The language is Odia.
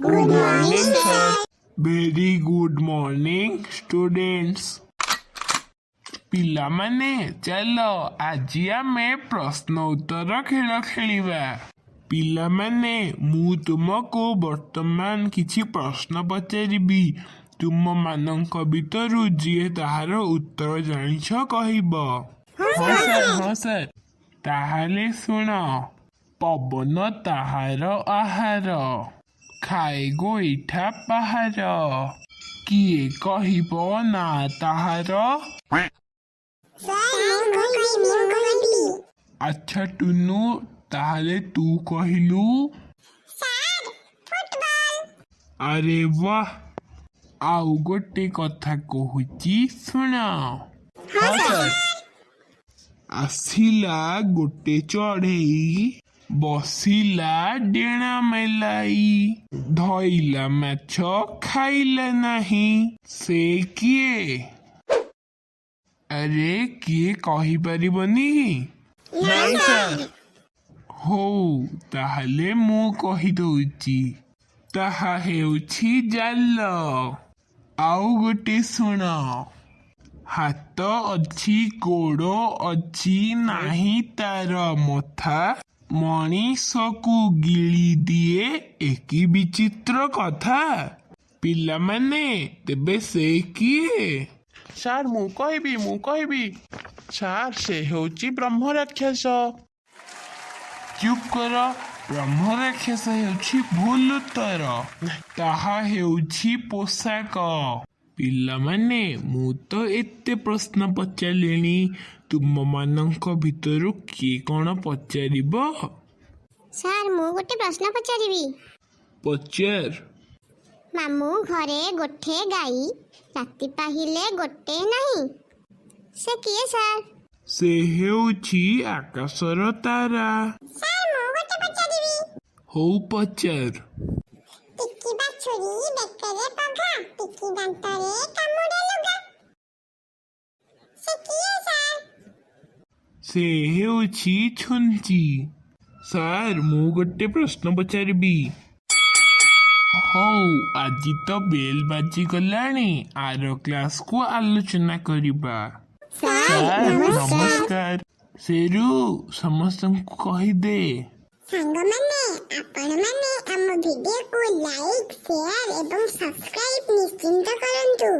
Good morning, sir. Very good morning, students. ପିଲାମାନେ ଚାଲ ଆଜି ଆମେ ପ୍ରଶ୍ନ ଉତ୍ତର ଖେଳ ଖେଳିବା। ପିଲାମାନେ ମୁଁ ତୁମକୁ ବର୍ତ୍ତମାନ କିଛି ପ୍ରଶ୍ନ ପଚାରିବି। ତୁମମାନଙ୍କ ଭିତରୁ ଯିଏ ତାହାର ଉତ୍ତର ଜାଣିଛ କହିବ। ହଁ ସାର୍। ତାହେଲେ ଶୁଣ, ପବନ ତାହାର ଆହାର, ଖାଏ ଗୋଇଠା ପାହାର, କିଏ କହିବ ନା ତାହାର? ଆଚ୍ଛା ଟୁନୁ, ତାହେଲେ ତୁ କହିଲୁ। ଆରେ ବାଃ, ଆଉ ଗୋଟେ କଥା କହୁଛି ଶୁଣ। ଆସିଲା ଗୋଟେ ଚଢ଼େଇ, ବସିଲା ଡେଣା ମେଲାଇ, ଧଇଲା ମାଛ ଖାଇଲା ନାହିଁ, ସେ କିଏ? ଆରେ କିଏ କହିପାରିବନି? ହଉ ତାହେଲେ ମୁଁ କହିଦଉଛି, ତାହା ହେଉଛି ଜାଲ। ଆଉ ଗୋଟେ ଶୁଣ, ହାତ ଅଛି ଗୋଡ଼ ଅଛି ନାହିଁ ତାର ମଥା, ମଣିଷକୁ ଗିଳି ଦିଏ ଏକି ବିଚିତ୍ର କଥା। ପିଲାମାନେ ତେବେ ସେ କିଏ? ସାର୍ ମୁଁ କହିବି। ସାର୍ ସେ ହେଉଛି ବ୍ରହ୍ମ ରାକ୍ଷସ। ଚୁପ୍ କର, ବ୍ରହ୍ମ ରାକ୍ଷସ ହେଉଛି ଭୁଲ ଉତ୍ତର। ତାହା ହେଉଛି ପୋଷାକ। ପିଲାମାନେ ମୁଁ ତ ଏତେ ପ୍ରଶ୍ନ ପଚାରିଲିଣି, ତୁମମାନଙ୍କ ଭିତରୁ କିଏ କ'ଣ ପଚାରିବ? ସାର୍ ମୁଁ ଗୋଟେ ପ୍ରଶ୍ନ ପଚାରିବି। ପଚାର। ମାମୁଁ ଘରେ ଗୋଟେ ଗାଈ, ରାତି ପାହିଲେ ଗୋଟେ ନାହିଁ, ସେ କିଏ ସାର୍? ସେ ହେଉଛି ଆକାଶର ତାରା। ସାର୍ ମୁଁ ଗୋଟେ ପଚାରିବି। ହଉ ପଚାର। ଟିକି ବାଛୁରୀ ବେକରେ ପଘା, ଟିକି ଦାନ୍ତରେ କାମୁଡେ ଲୁଗା, ସେ କିଏ ସାର୍? ସେ ହେଉଛି ଛୁଞ୍ଚି। ସାର୍ ମୁଁ ଗୋଟେ ପ୍ରଶ୍ନ ପଚାରିବି। ହଉ ଆଜି ତ ବେଲ୍ ବାଜିଗଲାଣି, ଆର କ୍ଲାସକୁ ଆଲୋଚନା କରିବା। ସାର୍ ନମସ୍କାର। ସେରୁ ସମସ୍ତଙ୍କୁ କହିଦେ। ସାଙ୍ଗମାନେ, ଆପଣମାନେ ଆମ ଭିଡିଓକୁ ଲାଇକ୍, ସେୟାର ଏବଂ ସବସ୍କ୍ରାଇବ୍ ନିଶ୍ଚିନ୍ତ କରନ୍ତୁ।